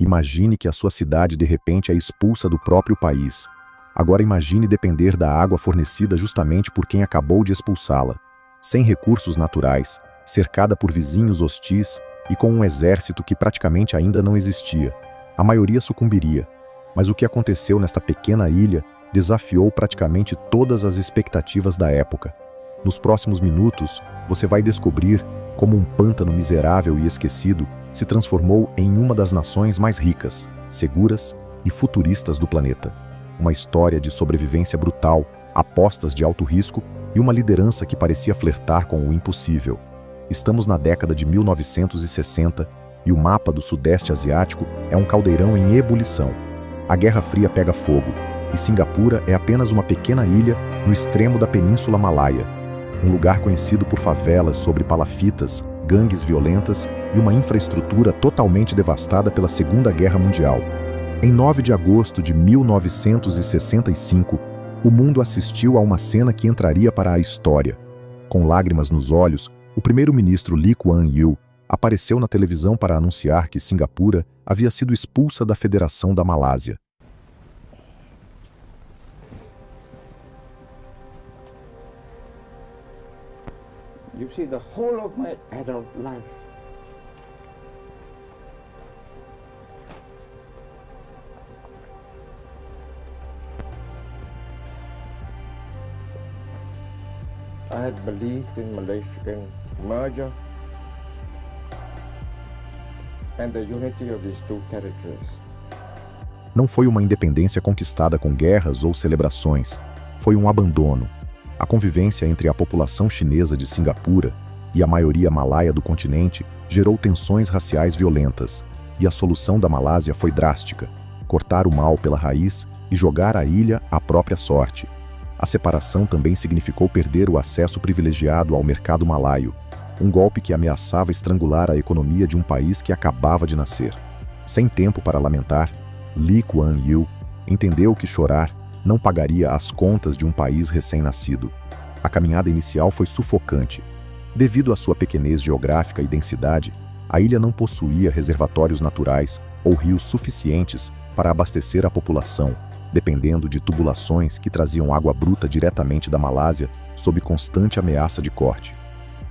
Imagine que a sua cidade de repente é expulsa do próprio país. Agora imagine depender da água fornecida justamente por quem acabou de expulsá-la. Sem recursos naturais, cercada por vizinhos hostis e com um exército que praticamente ainda não existia. A maioria sucumbiria. Mas o que aconteceu nesta pequena ilha desafiou praticamente todas as expectativas da época. Nos próximos minutos, você vai descobrir como um pântano miserável e esquecido se transformou em uma das nações mais ricas, seguras e futuristas do planeta. Uma história de sobrevivência brutal, apostas de alto risco e uma liderança que parecia flertar com o impossível. Estamos na década de 1960 e o mapa do Sudeste Asiático é um caldeirão em ebulição. A Guerra Fria pega fogo e Singapura é apenas uma pequena ilha no extremo da Península Malaia. Um lugar conhecido por favelas sobre palafitas, gangues violentas e uma infraestrutura totalmente devastada pela Segunda Guerra Mundial. Em 9 de agosto de 1965, o mundo assistiu a uma cena que entraria para a história. Com lágrimas nos olhos, o primeiro-ministro Lee Kuan Yew apareceu na televisão para anunciar que Singapura havia sido expulsa da Federação da Malásia. You see, the whole of my adult life, I had believed in Malaysian merger and the unity of these two territories. Não foi uma independência conquistada com guerras ou celebrações, foi um abandono. A convivência entre a população chinesa de Singapura e a maioria malaia do continente gerou tensões raciais violentas, e a solução da Malásia foi drástica: cortar o mal pela raiz e jogar a ilha à própria sorte. A separação também significou perder o acesso privilegiado ao mercado malaio, um golpe que ameaçava estrangular a economia de um país que acabava de nascer. Sem tempo para lamentar, Lee Kuan Yew entendeu que chorar não pagaria as contas de um país recém-nascido. A caminhada inicial foi sufocante. Devido à sua pequenez geográfica e densidade, a ilha não possuía reservatórios naturais ou rios suficientes para abastecer a população, dependendo de tubulações que traziam água bruta diretamente da Malásia sob constante ameaça de corte.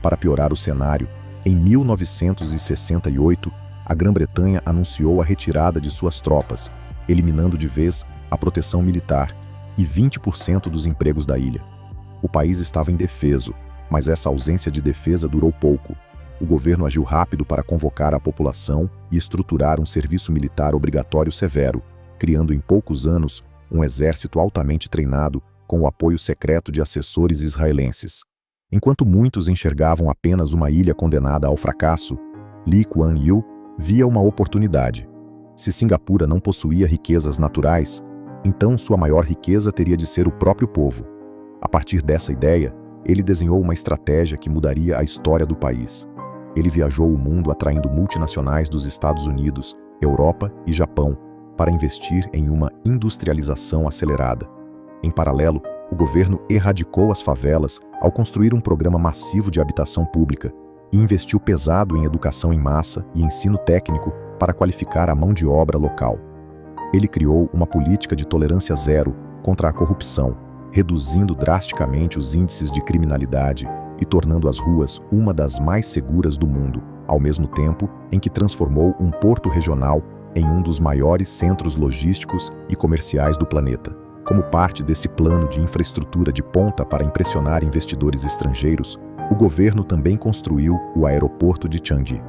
Para piorar o cenário, em 1968, a Grã-Bretanha anunciou a retirada de suas tropas, eliminando de vez a proteção militar e 20% dos empregos da ilha. O país estava indefeso, mas essa ausência de defesa durou pouco. O governo agiu rápido para convocar a população e estruturar um serviço militar obrigatório severo, criando em poucos anos um exército altamente treinado com o apoio secreto de assessores israelenses. Enquanto muitos enxergavam apenas uma ilha condenada ao fracasso, Lee Kuan Yew via uma oportunidade. Se Singapura não possuía riquezas naturais, então sua maior riqueza teria de ser o próprio povo. A partir dessa ideia, ele desenhou uma estratégia que mudaria a história do país. Ele viajou o mundo atraindo multinacionais dos Estados Unidos, Europa e Japão para investir em uma industrialização acelerada. Em paralelo, o governo erradicou as favelas ao construir um programa massivo de habitação pública e investiu pesado em educação em massa e ensino técnico para qualificar a mão de obra local. Ele criou uma política de tolerância zero contra a corrupção, reduzindo drasticamente os índices de criminalidade e tornando as ruas uma das mais seguras do mundo, ao mesmo tempo em que transformou um porto regional em um dos maiores centros logísticos e comerciais do planeta. Como parte desse plano de infraestrutura de ponta para impressionar investidores estrangeiros, o governo também construiu o aeroporto de Changi.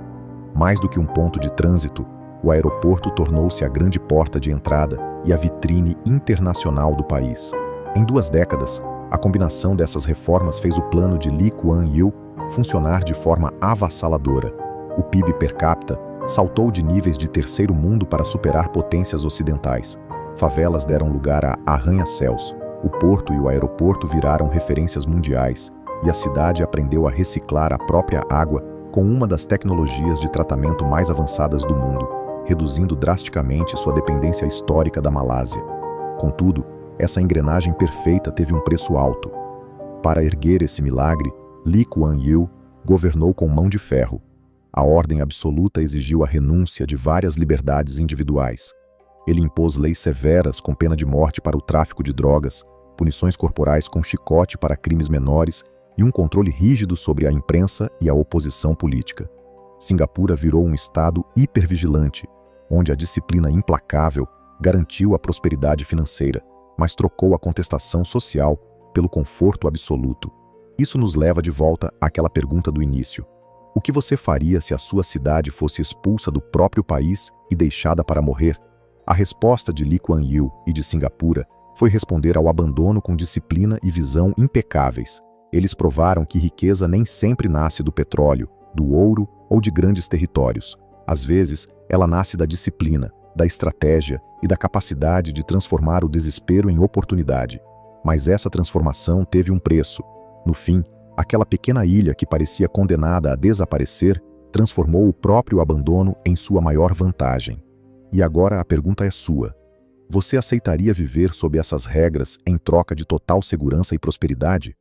Mais do que um ponto de trânsito, o aeroporto tornou-se a grande porta de entrada e a vitrine internacional do país. Em 2 décadas, a combinação dessas reformas fez o plano de Lee Kuan Yew funcionar de forma avassaladora. O PIB per capita saltou de níveis de terceiro mundo para superar potências ocidentais. Favelas deram lugar a arranha-céus. O porto e o aeroporto viraram referências mundiais, e a cidade aprendeu a reciclar a própria água com uma das tecnologias de tratamento mais avançadas do mundo, reduzindo drasticamente sua dependência histórica da Malásia. Contudo, essa engrenagem perfeita teve um preço alto. Para erguer esse milagre, Lee Kuan Yew governou com mão de ferro. A ordem absoluta exigiu a renúncia de várias liberdades individuais. Ele impôs leis severas com pena de morte para o tráfico de drogas, punições corporais com chicote para crimes menores e um controle rígido sobre a imprensa e a oposição política. Singapura virou um estado hipervigilante, onde a disciplina implacável garantiu a prosperidade financeira, mas trocou a contestação social pelo conforto absoluto. Isso nos leva de volta àquela pergunta do início. O que você faria se a sua cidade fosse expulsa do próprio país e deixada para morrer? A resposta de Lee Kuan Yew e de Singapura foi responder ao abandono com disciplina e visão impecáveis. Eles provaram que riqueza nem sempre nasce do petróleo, do ouro ou de grandes territórios. Às vezes, ela nasce da disciplina, da estratégia e da capacidade de transformar o desespero em oportunidade. Mas essa transformação teve um preço. No fim, aquela pequena ilha que parecia condenada a desaparecer transformou o próprio abandono em sua maior vantagem. E agora a pergunta é sua. Você aceitaria viver sob essas regras em troca de total segurança e prosperidade?